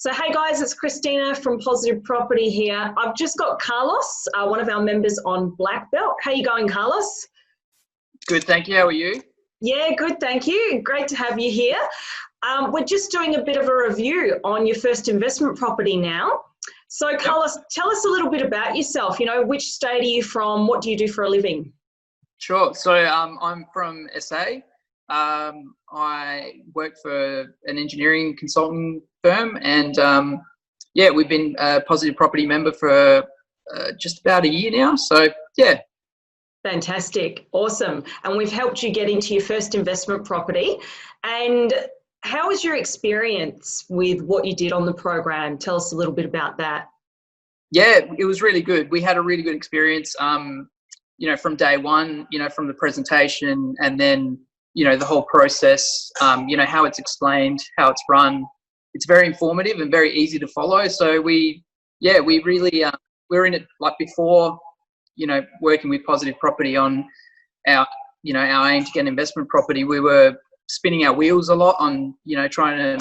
So hey guys, it's Christina from Positive Property here. I've just got Carlos, one of our members on Black Belt. How you going, Carlos? Good, thank you. How are you? Yeah, good, thank you. Great to have you here. We're just doing a bit of a review on your first investment property now. So Carlos, tell us a little bit about yourself. You know, which state are you from? What do you do for a living? Sure. So I'm from SA. I work for an engineering consulting firm, and we've been a Positive Property member for just about a year now. So yeah. Fantastic, awesome. And we've helped you get into your first investment property. And how was your experience with what you did on the program? Tell us a little bit about that. Yeah, it was really good. We had a really good experience. From day one, from the presentation, and then the whole process, how it's explained, how it's run. It's very informative and very easy to follow. So we really we're in it like before, working with Positive Property on our aim to get an investment property. We were spinning our wheels a lot on, trying to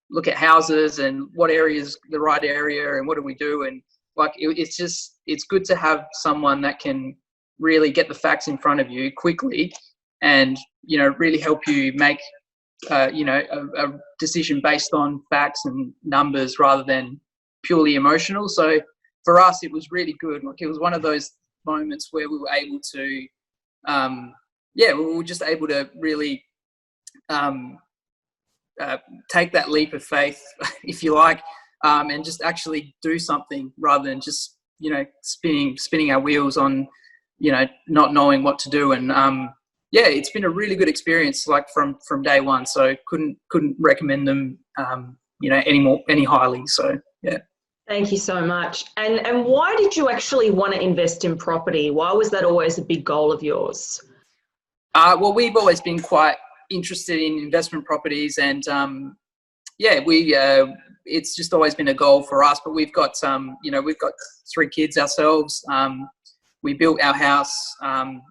look at houses and what area is the right area and what do we do. And like, it's good to have someone that can really get the facts in front of you quickly and, really help you make, a decision based on facts and numbers rather than purely emotional. So for us, it was really good. Like, it was one of those moments where we were able to, we were just able to really take that leap of faith, if you like, and just actually do something rather than just, spinning our wheels on, not knowing what to do. And it's been a really good experience, like from day one. So couldn't recommend them, any highly. So yeah. Thank you so much. And why did you actually want to invest in property? Why was that always a big goal of yours? Well, we've always been quite interested in investment properties, and it's just always been a goal for us. But we've got we've got 3 kids ourselves. We built our house, and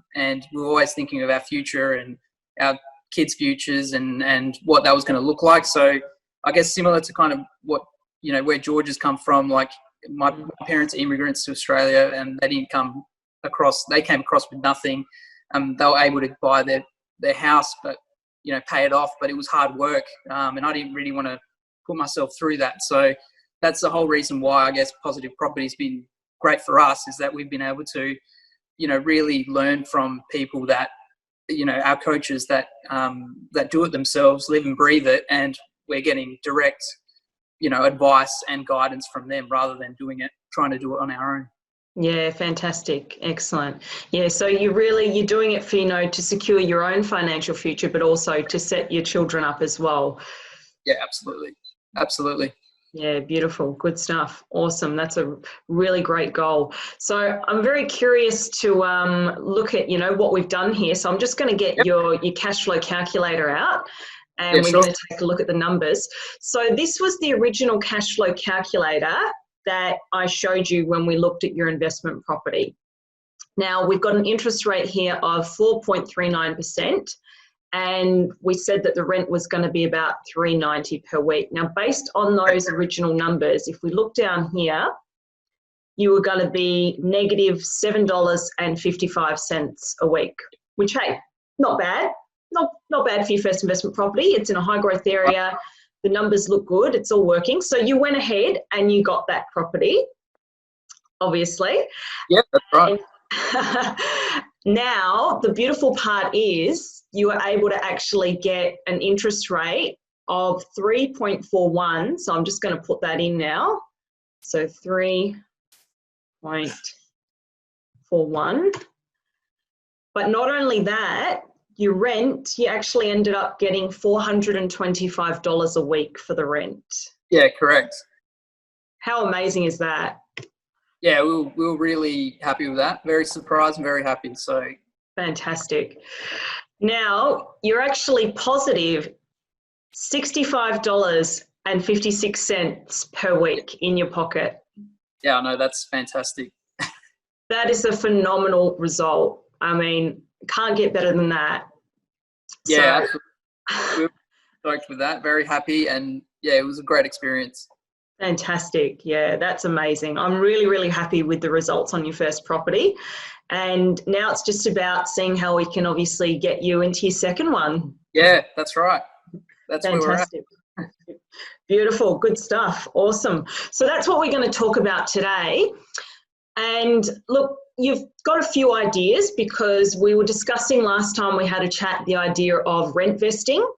we were always thinking of our future and our kids' futures and what that was going to look like. So I guess similar to kind of what, where George has come from, like my parents are immigrants to Australia, and they came across with nothing. They were able to buy their house, but, pay it off, but it was hard work. And I didn't really want to put myself through that. So that's the whole reason why I guess Positive Property has been great for us, is that we've been able to, really learn from people that, our coaches that do it themselves, live and breathe it. And we're getting direct, advice and guidance from them rather than trying to do it on our own. Yeah, fantastic. Excellent. Yeah, so you're doing it for, to secure your own financial future, but also to set your children up as well. Yeah, absolutely. Absolutely. Yeah, beautiful. Good stuff. Awesome. That's a really great goal. So I'm very curious to look at, what we've done here. So I'm just going to get your cash flow calculator out, and we're going to take a look at the numbers. So this was the original cash flow calculator that I showed you when we looked at your investment property. Now we've got an interest rate here of 4.39%, and we said that the rent was going to be about $3.90 per week. Now, based on those original numbers, if we look down here, you were going to be negative $7.55 a week, which, hey, not bad. Not bad for your first investment property. It's in a high growth area. The numbers look good. It's all working. So you went ahead and you got that property, obviously. Yeah, that's right. Now, the beautiful part is you were able to actually get an interest rate of 3.41. So I'm just going to put that in now. So 3.41. But not only that, your rent, you actually ended up getting $425 a week for the rent. Yeah, correct. How amazing is that? Yeah, we were really happy with that. Very surprised and very happy. So fantastic. Now, you're actually positive $65.56 per week in your pocket. Yeah, I know, that's fantastic. That is a phenomenal result. I mean, can't get better than that. Yeah, absolutely. We were stoked with that, very happy, and yeah, it was a great experience. Fantastic. Yeah, that's amazing. I'm really, really happy with the results on your first property. And now it's just about seeing how we can obviously get you into your second one. Yeah, that's right. That's where we're at. Fantastic. Beautiful. Good stuff. Awesome. So that's what we're going to talk about today. And look, you've got a few ideas because we were discussing last time we had a chat the idea of rent vesting.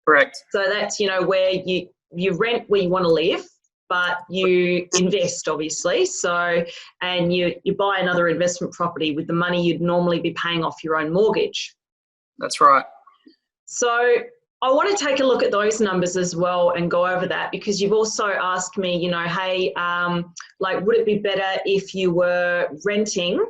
Correct. So that's, where you rent where you want to live, but you invest obviously. So, and you buy another investment property with the money you'd normally be paying off your own mortgage. That's right. So I want to take a look at those numbers as well and go over that, because you've also asked me, hey, would it be better if you were renting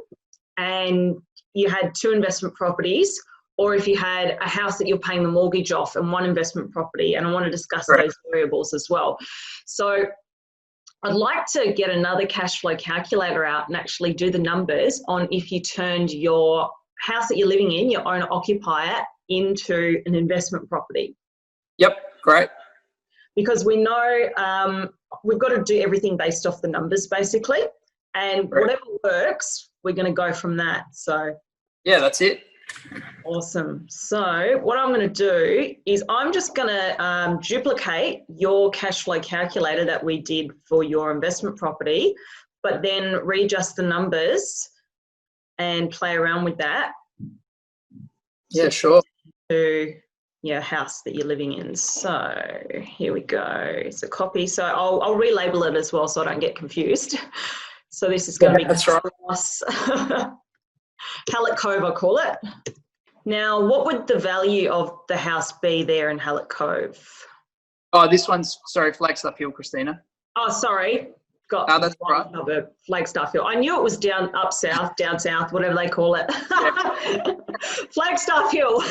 and you had two investment properties, or if you had a house that you're paying the mortgage off and one investment property? And I want to discuss those variables as well. So I'd like to get another cash flow calculator out and actually do the numbers on if you turned your house that you're living in, your owner occupier, into an investment property. Yep, great. Because we know we've got to do everything based off the numbers basically, and whatever works, we're going to go from that. So yeah, that's it. Awesome. So what I'm going to do is I'm just going to duplicate your cash flow calculator that we did for your investment property, but then readjust the numbers and play around with that. Yeah, sure. To your house that you're living in. So here we go. It's a copy. So I'll relabel it as well so I don't get confused. So this is going to be that's right. Hallett Cove, I call it. Now, what would the value of the house be there in Hallett Cove? Oh, this one's, sorry, Flagstaff Hill, Christina. Oh, sorry. That's right. Suburb, Flagstaff Hill. I knew it was down south, whatever they call it. Yeah. Flagstaff Hill.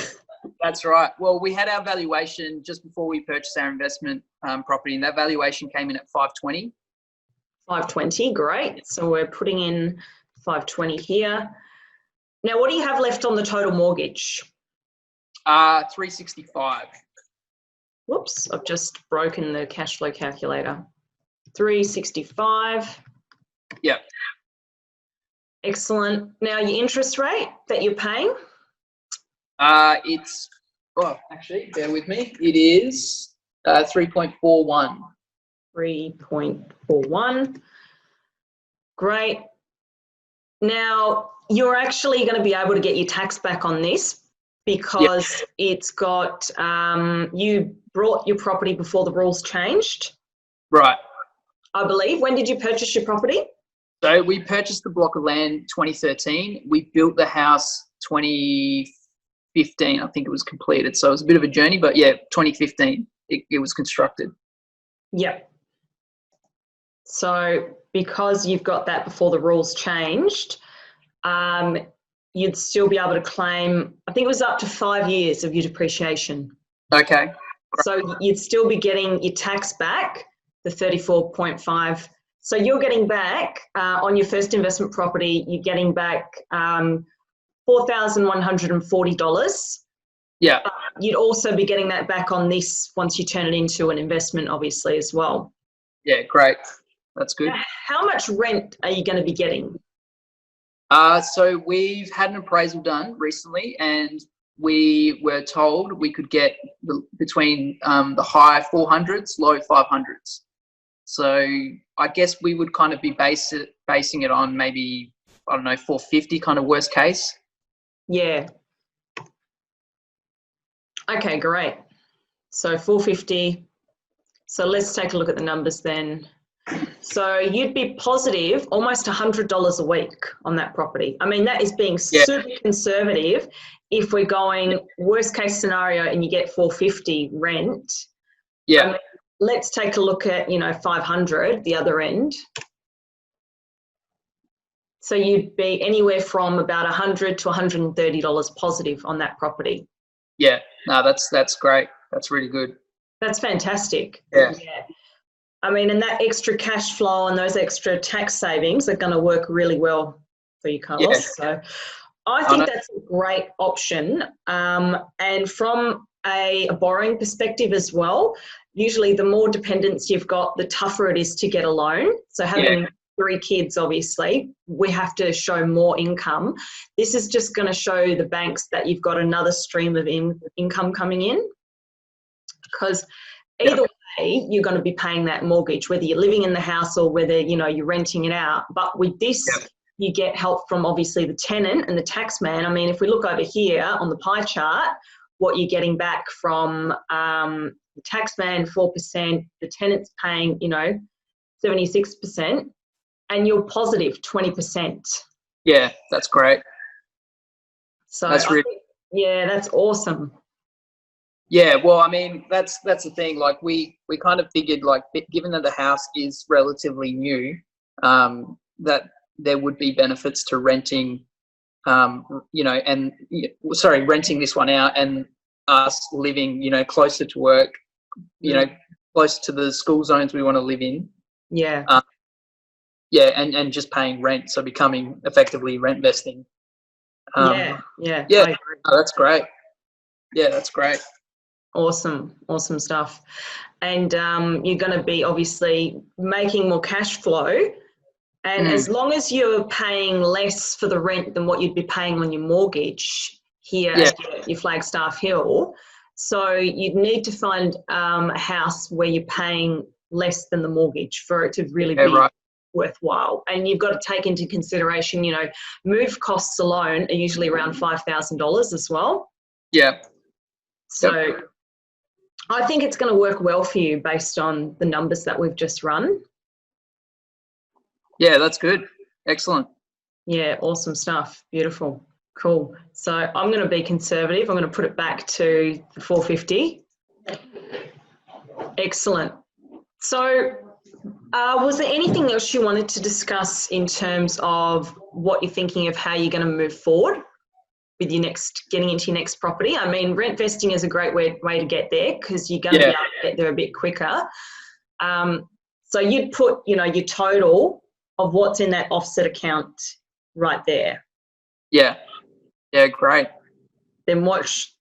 That's right. Well, we had our valuation just before we purchased our investment property, and that valuation came in at 520. 520, great. So we're putting in 520 here. Now, what do you have left on the total mortgage? 365. Whoops, I've just broken the cash flow calculator. 365. Yep. Excellent. Now, your interest rate that you're paying? It's, actually, bear with me. It is 3.41. 3.41. Great. Now, you're actually going to be able to get your tax back on this because it's got, you brought your property before the rules changed. Right. I believe. When did you purchase your property? So we purchased the block of land 2013. We built the house 2015. I think it was completed. So it was a bit of a journey, but yeah, 2015 it was constructed. Yep. So because you've got that before the rules changed, you'd still be able to claim, I think it was up to 5 years of your depreciation. Okay. So you'd still be getting your tax back, the 34.5. So you're getting back on your first investment property, you're getting back $4,140. Yeah. But you'd also be getting that back on this once you turn it into an investment, obviously, as well. Yeah, great. That's good. Now, how much rent are you going to be getting? So we've had an appraisal done recently, and we were told we could get between the high 400s, low 500s. So I guess we would kind of be basing it on maybe, I don't know, 450 kind of worst case. Yeah. Okay, great. So 450. So let's take a look at the numbers then. So you'd be positive almost $100 a week on that property. I mean, that is being super conservative. If we're going worst case scenario and you get 450 rent, I mean, let's take a look at, 500, the other end. So you'd be anywhere from about $100 to $130 positive on that property. Yeah, no, that's great. That's really good. That's fantastic. Yeah. I mean, and that extra cash flow and those extra tax savings are going to work really well for you, Carlos. Yeah. So I think that's a great option. And from a borrowing perspective as well, usually the more dependents you've got, the tougher it is to get a loan. So having 3 kids, obviously, we have to show more income. This is just going to show the banks that you've got another stream of income coming in, because either way, you're going to be paying that mortgage, whether you're living in the house or whether, you know, you're renting it out. But with this, you get help from obviously the tenant and the tax man. I mean, if we look over here on the pie chart, what you're getting back from the tax man, 4%, the tenant's paying, you know, 76%, and you're positive 20%. Yeah, that's great. So that's really, that's awesome. Yeah, well, I mean, that's the thing. Like we kind of figured, like, given that the house is relatively new, that there would be benefits to renting, you know, and renting this one out, and us living, you know, closer to work, you know, closer to the school zones we want to live in. Yeah. And just paying rent, so becoming effectively rent vesting. Yeah. Oh, that's great. Yeah, that's great. Awesome stuff. And you're going to be obviously making more cash flow, and as long as you're paying less for the rent than what you'd be paying on your mortgage here at your Flagstaff Hill, so you'd need to find a house where you're paying less than the mortgage for it to really be worthwhile. And you've got to take into consideration, you know, move costs alone are usually around $5,000 as well. Yeah. So I think it's going to work well for you based on the numbers that we've just run. Yeah, that's good. Excellent. Yeah, awesome stuff. Beautiful. Cool. So I'm going to be conservative. I'm going to put it back to the 450. Excellent. So was there anything else you wanted to discuss in terms of what you're thinking of how you're going to move forward with your getting into your next property? I mean, rent vesting is a great way to get there, because you're going to be able to get there a bit quicker. So you'd put, you know, your total of what's in that offset account right there. Yeah. Yeah, great. Then watch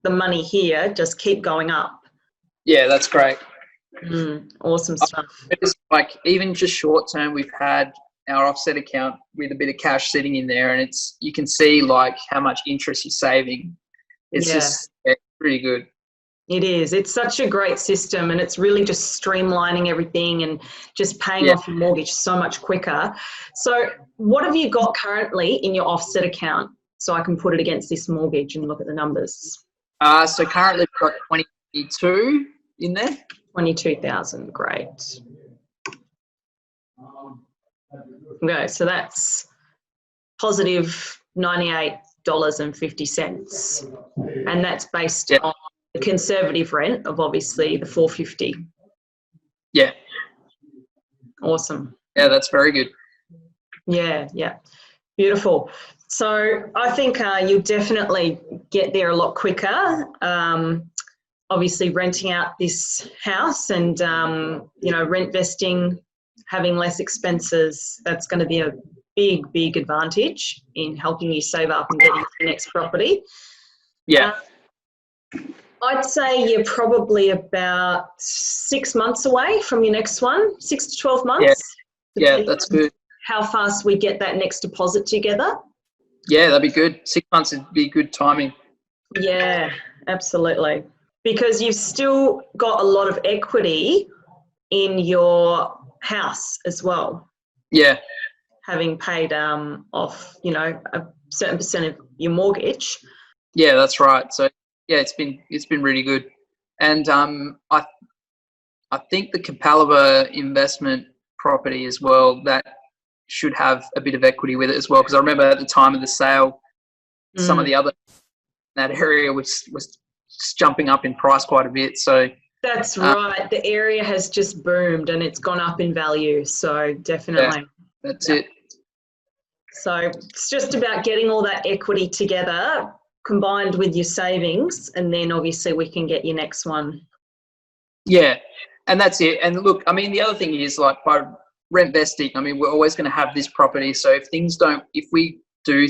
the money here just keep going up. Yeah, that's great. Awesome stuff. It's like, even just short term, we've had our offset account with a bit of cash sitting in there, and you can see like how much interest you're saving. It's just pretty good. It is. It's such a great system, and it's really just streamlining everything and just paying off your mortgage so much quicker. So what have you got currently in your offset account, so I can put it against this mortgage and look at the numbers? So currently we've got 22 in there. 22,000. Great. Okay, so that's positive $98.50, and that's based on the conservative rent of obviously the 450. Yeah. Awesome. Yeah, that's very good. Yeah. Beautiful. So I think you'll definitely get there a lot quicker. Obviously renting out this house and, you know, rent vesting, having less expenses, that's going to be a big advantage in helping you save up and get into your next property. Yeah. I'd say you're probably about 6 months away from your next one, 6 to 12 months. Yeah, that's good. How fast we get that next deposit together. Yeah, that'd be good. 6 months would be good timing. Yeah, absolutely. Because you've still got a lot of equity in your house as well. Yeah. Having paid off, you know, a certain percent of your mortgage. Yeah, that's right. So yeah, it's been really good. And I think the Capalaba investment property as well, that should have a bit of equity with it as well, because I remember at the time of the sale, some of the other that area was jumping up in price quite a bit. So that's right. The area has just boomed and it's gone up in value. So definitely. Yeah, that's it. So it's just about getting all that equity together, combined with your savings, and then obviously we can get your next one. Yeah, and that's it. And look, I mean, the other thing is, like, by rent vesting, I mean, we're always going to have this property. So if we do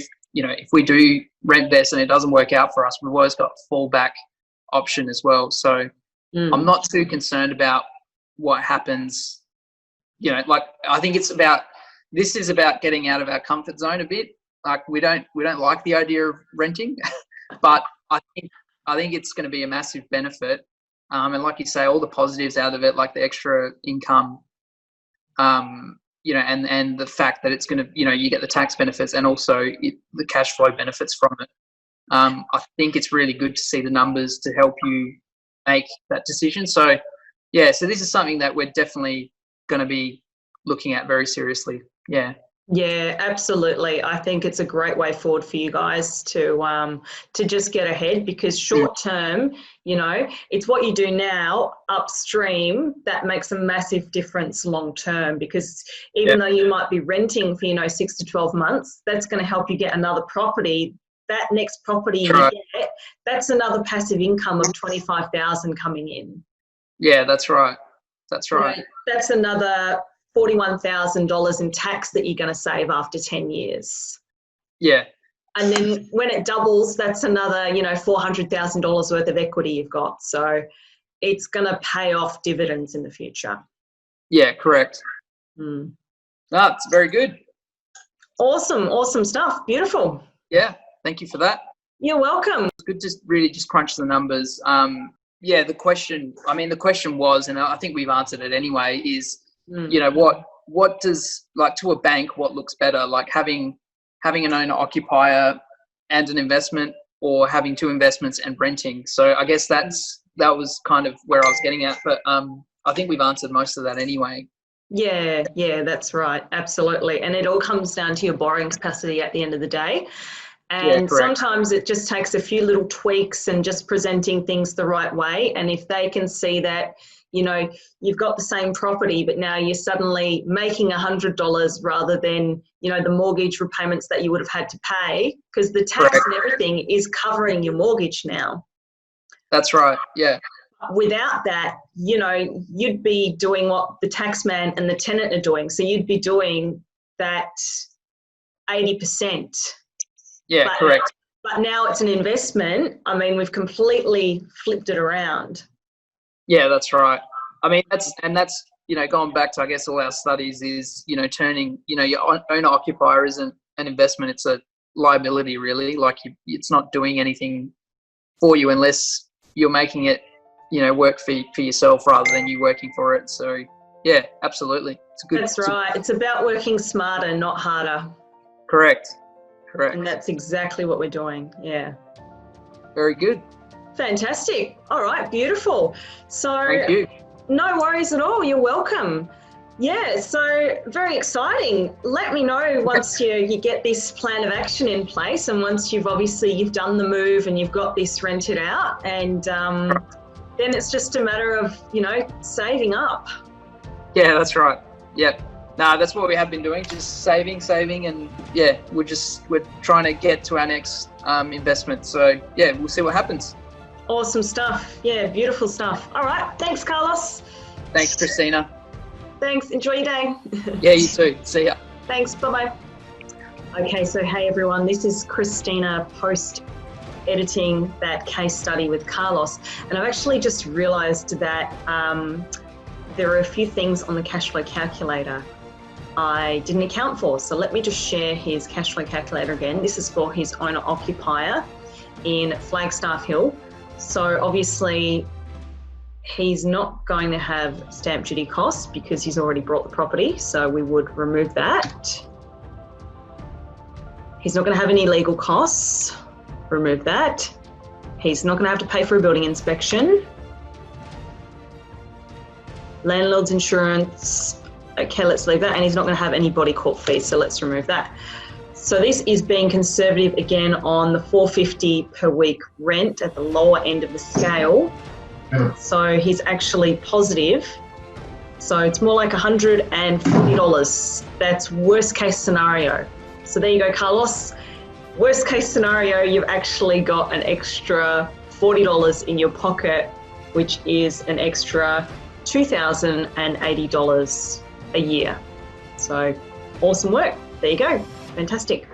rent vest and it doesn't work out for us, we've always got a fallback option as well. So I'm not too concerned about what happens. You know, like I think this is about getting out of our comfort zone a bit. Like we don't like the idea of renting, but I think it's going to be a massive benefit. And like you say, all the positives out of it, like the extra income, you know, and the fact that it's going to, you know, you get the tax benefits and also the cash flow benefits from it. I think it's really good to see the numbers to help you make that decision. So, yeah, so this is something that we're definitely going to be looking at very seriously. Yeah. Yeah, absolutely. I think it's a great way forward for you guys to just get ahead, because short term, you know, it's what you do now upstream that makes a massive difference long term, because even though you might be renting for, you know, 6 to 12 months, that's going to help you get another property. That next property you get, that's another passive income of 25,000 coming in. Yeah, that's right. That's right. You know, that's another $41,000 in tax that you're going to save after 10 years. Yeah. And then when it doubles, that's another, you know, $400,000 worth of equity you've got. So it's going to pay off dividends in the future. Yeah, correct. That's very good. Awesome stuff. Beautiful. Yeah, thank you for that. You're welcome. It's good to really just crunch the numbers. Yeah, the question was, and I think we've answered it anyway, is, you know, what does, like, to a bank, what looks better, like having an owner occupier and an investment, or having two investments and renting? So I guess that was kind of where I was getting at, but I think we've answered most of that anyway. Yeah, that's right. Absolutely. And it all comes down to your borrowing capacity at the end of the day. And sometimes it just takes a few little tweaks and just presenting things the right way. And if they can see that, you know, you've got the same property, but now you're suddenly making $100 rather than, you know, the mortgage repayments that you would have had to pay, because the tax and everything is covering your mortgage now. That's right. Yeah. Without that, you know, you'd be doing what the taxman and the tenant are doing. So you'd be doing that 80%. Yeah, correct. But now it's an investment. I mean, we've completely flipped it around. Yeah, that's right. I mean, that's, you know, going back to, I guess, all our studies is, you know, turning, you know, your owner occupier isn't an investment. It's a liability, really. Like, it's not doing anything for you unless you're making it, you know, work for yourself rather than you working for it. So, yeah, absolutely. It's good. That's right. It's about working smarter, not harder. Correct. And that's exactly what we're doing. Yeah. Very good. Fantastic. All right. Beautiful. So thank you. No worries at all. You're welcome. Yeah. So very exciting. Let me know once you get this plan of action in place, and once you've done the move and you've got this rented out, and then it's just a matter of, you know, saving up. Yeah, that's right. Yeah. No, that's what we have been doing, just saving, and yeah, we're trying to get to our next investment. So yeah, we'll see what happens. Awesome stuff. Yeah, beautiful stuff. All right. Thanks, Carlos. Thanks, Christina. Thanks. Enjoy your day. Yeah, you too. See ya. Thanks. Bye-bye. Okay, so hey everyone, this is Christina post-editing that case study with Carlos, and I've actually just realized that there are a few things on the cash flow calculator I didn't account for. So let me just share his cash flow calculator again. This is for his owner occupier in Flagstaff Hill. So obviously he's not going to have stamp duty costs because he's already bought the property. So we would remove that. He's not going to have any legal costs. Remove that. He's not going to have to pay for a building inspection. Landlord's insurance. Okay, let's leave that. And he's not going to have any body corp fees, so let's remove that. So this is being conservative again on the $450 per week rent at the lower end of the scale. So he's actually positive. So it's more like $140. That's worst case scenario. So there you go, Carlos. Worst case scenario, you've actually got an extra $40 in your pocket, which is an extra $2,080 a year. So awesome work. There you go. Fantastic.